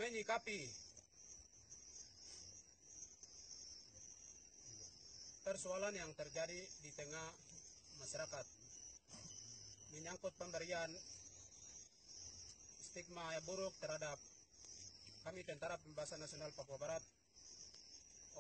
menyikapi persoalan yang terjadi di tengah masyarakat menyangkut pemberian stigma buruk terhadap kami Tentara Pembebasan Nasional Papua Barat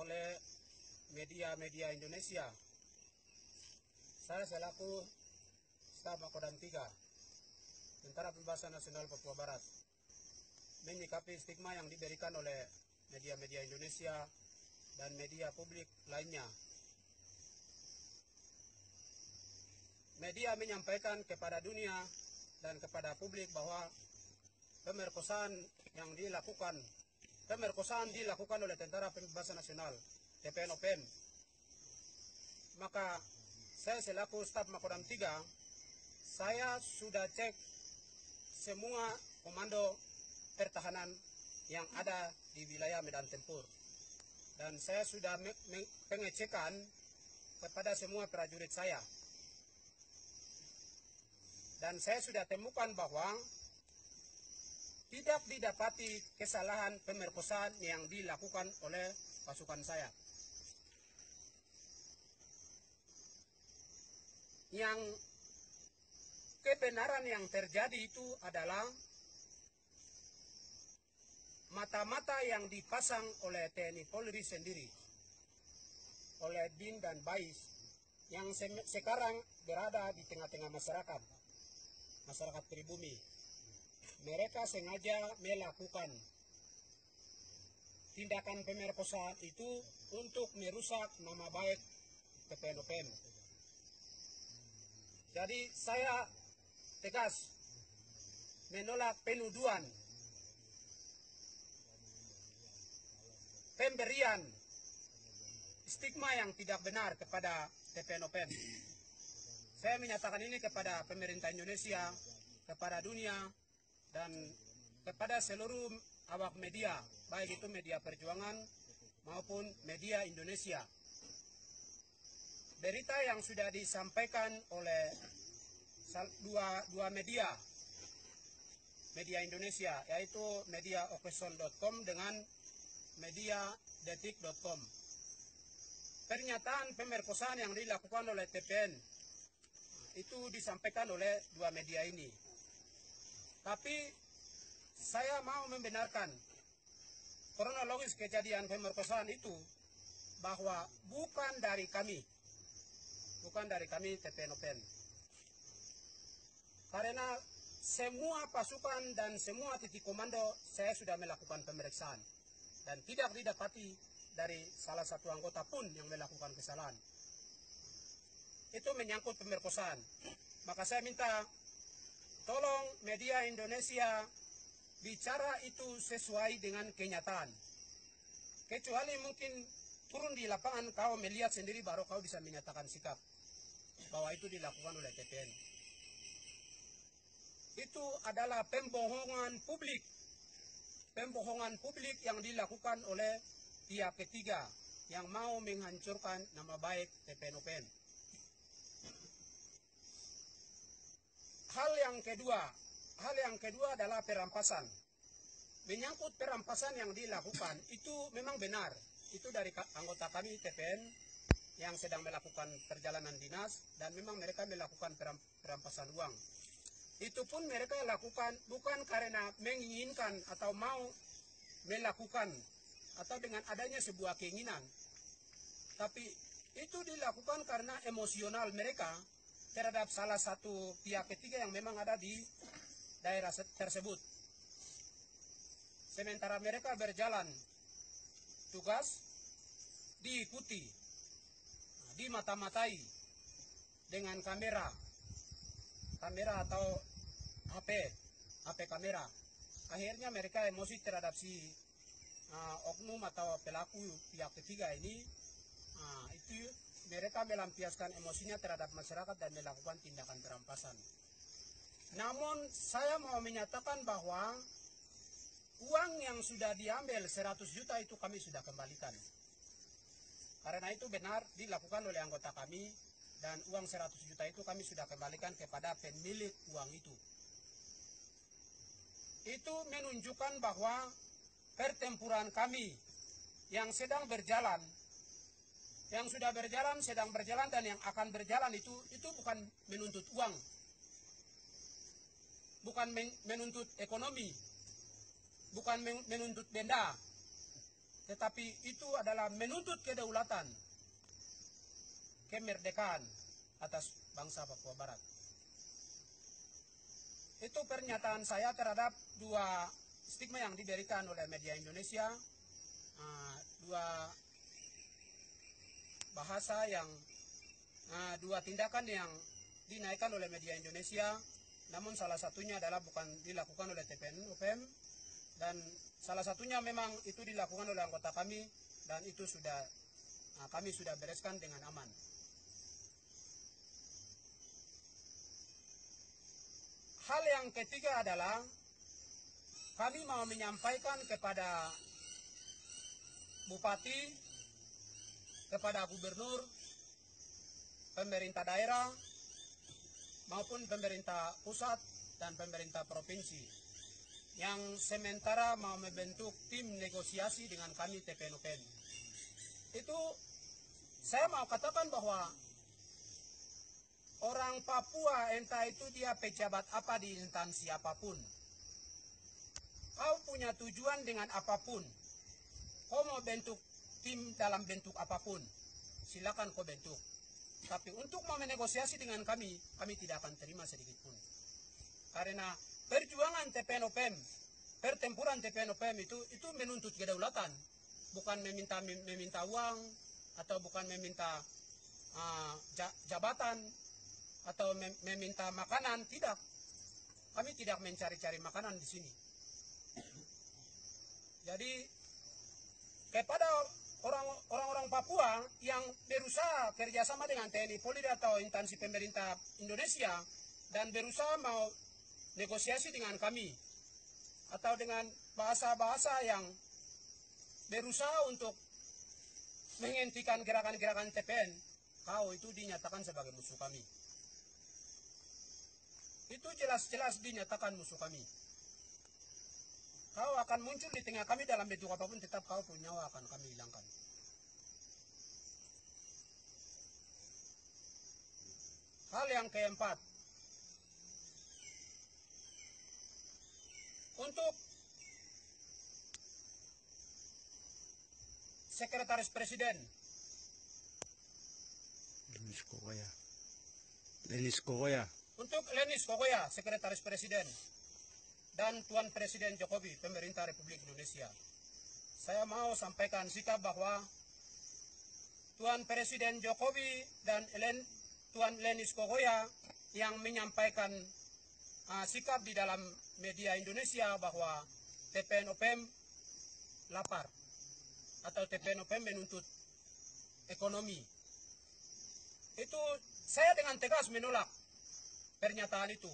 oleh media-media Indonesia. Saya selaku staf Makodam 3 Tentara Pembebasan Nasional Papua Barat menyikapi stigma yang diberikan oleh media-media Indonesia dan media publik lainnya. Media menyampaikan kepada dunia dan kepada publik bahwa pemerkosaan dilakukan oleh Tentara Pembebasan Nasional TPNOPM. Maka saya selaku staf Makodam 3, saya sudah cek semua komando pertahanan yang ada di wilayah Medan Tempur. Dan saya sudah pengecekan kepada semua prajurit saya. Dan saya sudah temukan bahwa tidak didapati kesalahan pemerkosaan yang dilakukan oleh pasukan saya. Yang kebenaran yang terjadi itu adalah mata-mata yang dipasang oleh TNI Polri sendiri, oleh BIN dan BAIS, yang sekarang berada di tengah-tengah masyarakat pribumi. Mereka sengaja melakukan tindakan pemerkosaan itu untuk merusak nama baik TPNOPM. Jadi saya tegas menolak penuduhan pemberian stigma yang tidak benar kepada TPNOPM. Saya menyatakan ini kepada pemerintah Indonesia, kepada dunia, dan kepada seluruh awak media, baik itu media perjuangan maupun media Indonesia. Berita yang sudah disampaikan oleh dua media Indonesia, yaitu media okeson.com dengan media detik.com. Pernyataan pemerkosaan yang dilakukan oleh TPN itu disampaikan oleh dua media ini. Tapi saya mau membenarkan kronologis kejadian pemerkosaan itu bahwa bukan dari kami TPNOPM. Karena semua pasukan dan semua titik komando saya sudah melakukan pemeriksaan dan tidak didapati dari salah satu anggota pun yang melakukan kesalahan. Itu menyangkut pemerkosaan. Maka saya minta tolong media Indonesia bicara itu sesuai dengan kenyataan. Kecuali mungkin turun di lapangan kau melihat sendiri baru kau bisa menyatakan sikap bahwa itu dilakukan oleh TPN. Itu adalah pembohongan publik. Pembohongan publik yang dilakukan oleh pihak ketiga yang mau menghancurkan nama baik TPNOPM. Hal yang kedua adalah perampasan. Menyangkut perampasan yang dilakukan itu memang benar. Itu dari anggota kami TPN yang sedang melakukan perjalanan dinas dan memang mereka melakukan perampasan uang. Itu pun mereka lakukan bukan karena menginginkan atau mau melakukan atau dengan adanya sebuah keinginan. Tapi itu dilakukan karena emosional mereka terhadap salah satu pihak ketiga yang memang ada di daerah tersebut. Sementara mereka berjalan tugas diikuti, dimata-matai dengan kamera atau HP kamera. Akhirnya mereka emosi terhadap si oknum atau pelaku pihak ketiga ini. Itu mereka melampiaskan emosinya terhadap masyarakat dan melakukan tindakan perampasan. Namun saya mau menyatakan bahwa uang yang sudah diambil 100 juta itu kami sudah kembalikan. Karena itu benar dilakukan oleh anggota kami dan uang 100 juta itu kami sudah kembalikan kepada pemilik uang itu. Itu menunjukkan bahwa pertempuran kami yang sedang berjalan, yang sudah berjalan, sedang berjalan, dan yang akan berjalan itu bukan menuntut uang, bukan menuntut ekonomi, bukan menuntut benda, tetapi itu adalah menuntut kedaulatan, kemerdekaan atas bangsa Papua Barat. Itu pernyataan saya terhadap dua stigma yang diberikan oleh media Indonesia, dua bahasa yang, dua tindakan yang dinaikkan oleh media Indonesia, namun salah satunya adalah bukan dilakukan oleh TPN-UPM, dan salah satunya memang itu dilakukan oleh anggota kami, dan itu sudah kami sudah bereskan dengan aman. Hal yang ketiga adalah kami mau menyampaikan kepada Bupati, kepada Gubernur, pemerintah daerah, maupun pemerintah pusat dan pemerintah provinsi yang sementara mau membentuk tim negosiasi dengan kami TPN-UPM. Itu saya mau katakan bahwa orang Papua, entah itu dia pejabat apa di instansi apapun, kau punya tujuan dengan apapun, kau mau bentuk tim dalam bentuk apapun, silakan kau bentuk. Tapi untuk mau menegosiasi dengan kami tidak akan terima sedikit pun. Karena perjuangan TPN-UPM, pertempuran TPN-UPM itu menuntut kedaulatan, bukan meminta uang, atau bukan meminta jabatan, atau meminta makanan. Tidak, kami tidak mencari-cari makanan di sini. Jadi kepada orang-orang Papua yang berusaha kerjasama dengan TNI Polri atau instansi pemerintah Indonesia dan berusaha mau negosiasi dengan kami atau dengan bahasa-bahasa yang berusaha untuk menghentikan gerakan-gerakan TPN, kau itu dinyatakan sebagai musuh kami. Itu jelas-jelas dinyatakan musuh kami. Kau akan muncul di tengah kami dalam bentuk apapun, tetap kau punya nyawa akan kami hilangkan. Hal yang keempat, untuk Sekretaris Presiden Lenis Kokoya, untuk Lenis Kokoya, Sekretaris Presiden, dan Tuan Presiden Jokowi, Pemerintah Republik Indonesia, saya mau sampaikan sikap bahwa Tuan Presiden Jokowi dan Tuan Lenis Kokoya yang menyampaikan sikap di dalam media Indonesia bahwa TPN-UPM lapar atau TPN-UPM menuntut ekonomi. Itu saya dengan tegas menolak pernyataan itu.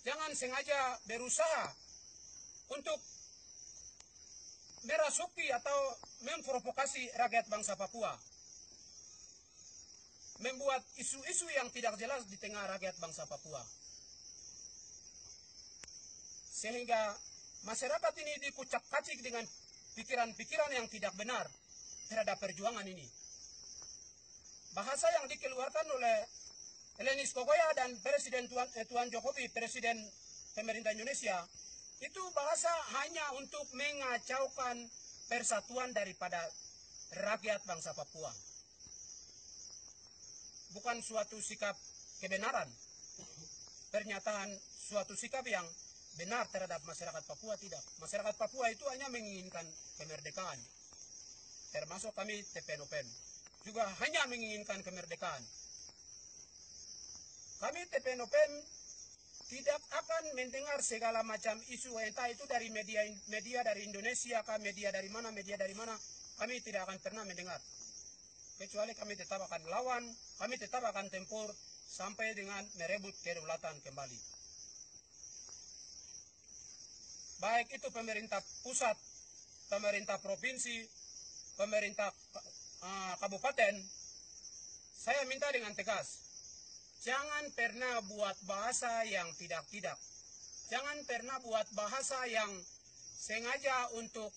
Jangan sengaja berusaha untuk merasuki atau memprovokasi rakyat bangsa Papua, membuat isu-isu yang tidak jelas di tengah rakyat bangsa Papua, sehingga masyarakat ini dikucak-kacik dengan pikiran-pikiran yang tidak benar terhadap perjuangan ini. Bahasa yang dikeluarkan oleh Lenis Kokoya dan Presiden Tuan Jokowi, Presiden Pemerintah Indonesia, itu bahasa hanya untuk mengacaukan persatuan daripada rakyat bangsa Papua. Bukan suatu sikap kebenaran, pernyataan suatu sikap yang benar terhadap masyarakat Papua, tidak. Masyarakat Papua itu hanya menginginkan kemerdekaan, termasuk kami TPN-UPM juga hanya menginginkan kemerdekaan. Kami TPN-UPM tidak akan mendengar segala macam isu, entah itu dari media dari Indonesia, media dari mana, kami tidak akan pernah mendengar. Kecuali kami tetap akan lawan, kami tetap akan tempur sampai dengan merebut kedaulatan kembali. Baik itu pemerintah pusat, pemerintah provinsi, pemerintah kabupaten, saya minta dengan tegas, jangan pernah buat bahasa yang tidak-tidak. Jangan pernah buat bahasa yang sengaja untuk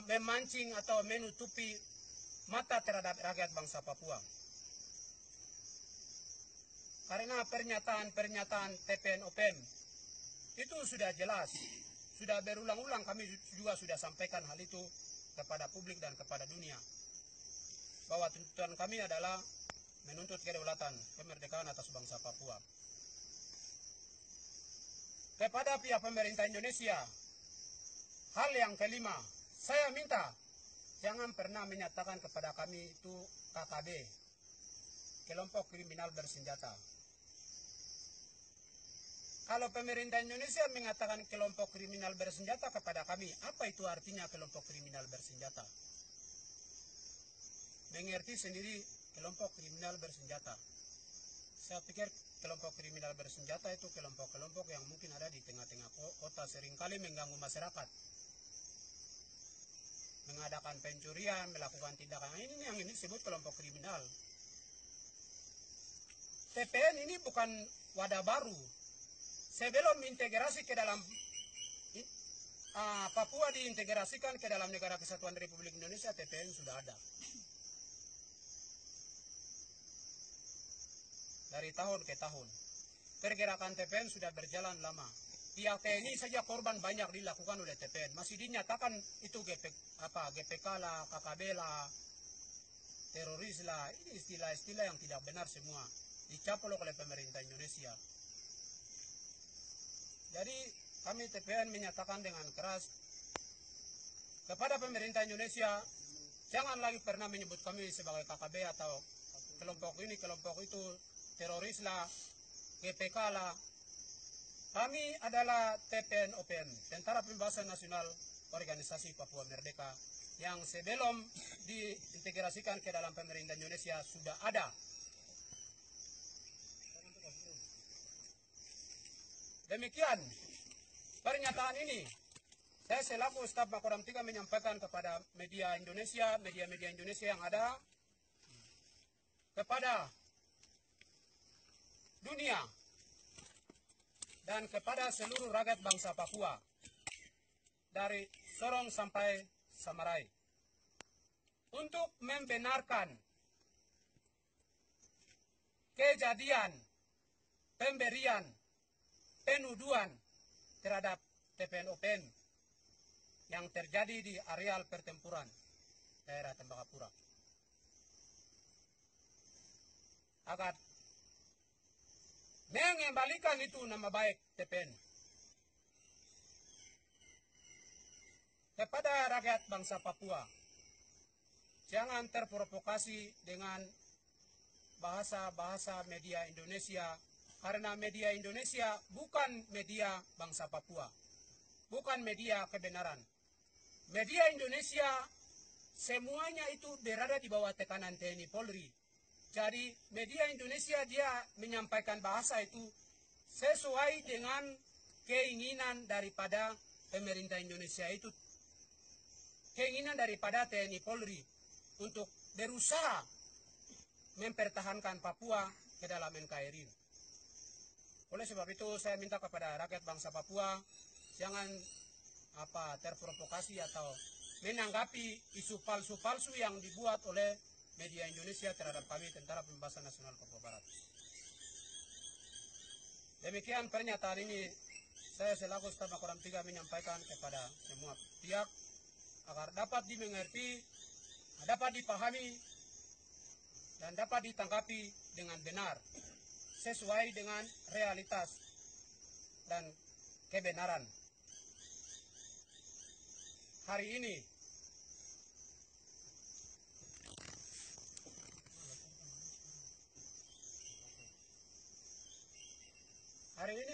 memancing atau menutupi mata terhadap rakyat bangsa Papua. Karena pernyataan TPN-OPM itu sudah jelas, sudah berulang-ulang kami juga sudah sampaikan hal itu kepada publik dan kepada dunia, bahwa tuntutan kami adalah menuntut kedaulatan, kemerdekaan atas bangsa Papua. Kepada pihak pemerintah Indonesia, hal yang kelima, saya minta jangan pernah menyatakan kepada kami itu KKB, kelompok kriminal bersenjata. Kalau pemerintah Indonesia mengatakan kelompok kriminal bersenjata kepada kami, apa itu artinya kelompok kriminal bersenjata? Mengerti sendiri kelompok kriminal bersenjata. Saya pikir kelompok kriminal bersenjata itu kelompok-kelompok yang mungkin ada di tengah-tengah kota, seringkali mengganggu masyarakat, mengadakan pencurian, melakukan tindakan ini yang ini disebut kelompok kriminal. TPN ini bukan wadah baru. Sebelum integrasi ke dalam Papua diintegrasikan ke dalam Negara Kesatuan Republik Indonesia, TPN sudah ada. Dari tahun ke tahun. Pergerakan TPN sudah berjalan lama. Pihak TNI saja korban banyak dilakukan oleh TPN. Masih dinyatakan itu GPK lah, KKB lah, teroris lah. Ini istilah-istilah yang tidak benar semua. Dicaplok oleh pemerintah Indonesia. Jadi kami TPN menyatakan dengan keras kepada pemerintah Indonesia, jangan lagi pernah menyebut kami sebagai KKB atau kelompok ini, kelompok itu, teroris lah, GPK lah. Kami adalah TPN-OPM, Tentara Pembebasan Nasional Organisasi Papua Merdeka, yang sebelum diintegrasikan ke dalam pemerintah Indonesia sudah ada. Demikian pernyataan ini, saya selaku staf Makodam 3 menyampaikan kepada media Indonesia, media-media Indonesia yang ada, kepada dunia, dan kepada seluruh rakyat bangsa Papua, dari Sorong sampai Samarai, untuk membenarkan kejadian pemberian penuduhan terhadap TPN-OPM yang terjadi di areal pertempuran daerah Tembagapura, agar mengembalikan itu nama baik TPN kepada rakyat bangsa Papua. Jangan terprovokasi dengan bahasa-bahasa media Indonesia, karena media Indonesia bukan media bangsa Papua, bukan media kebenaran. Media Indonesia semuanya itu berada di bawah tekanan TNI Polri. Jadi media Indonesia dia menyampaikan bahasa itu sesuai dengan keinginan daripada pemerintah Indonesia itu, keinginan daripada TNI Polri untuk berusaha mempertahankan Papua ke dalam NKRI. Oleh sebab itu saya minta kepada rakyat bangsa Papua jangan terprovokasi atau menanggapi isu palsu-palsu yang dibuat oleh media Indonesia terhadap kami Tentara Pembebasan Nasional Papua Barat. Demikian pernyataan ini saya selaku staf Makodam 3 menyampaikan kepada semua pihak agar dapat dimengerti, dapat dipahami, dan dapat ditanggapi dengan benar sesuai dengan realitas dan kebenaran. Hari ini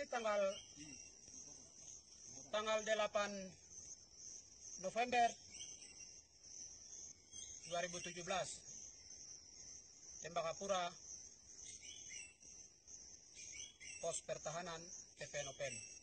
tanggal 8 November 2017, Tembagapura, pos pertahanan TPN-OPM.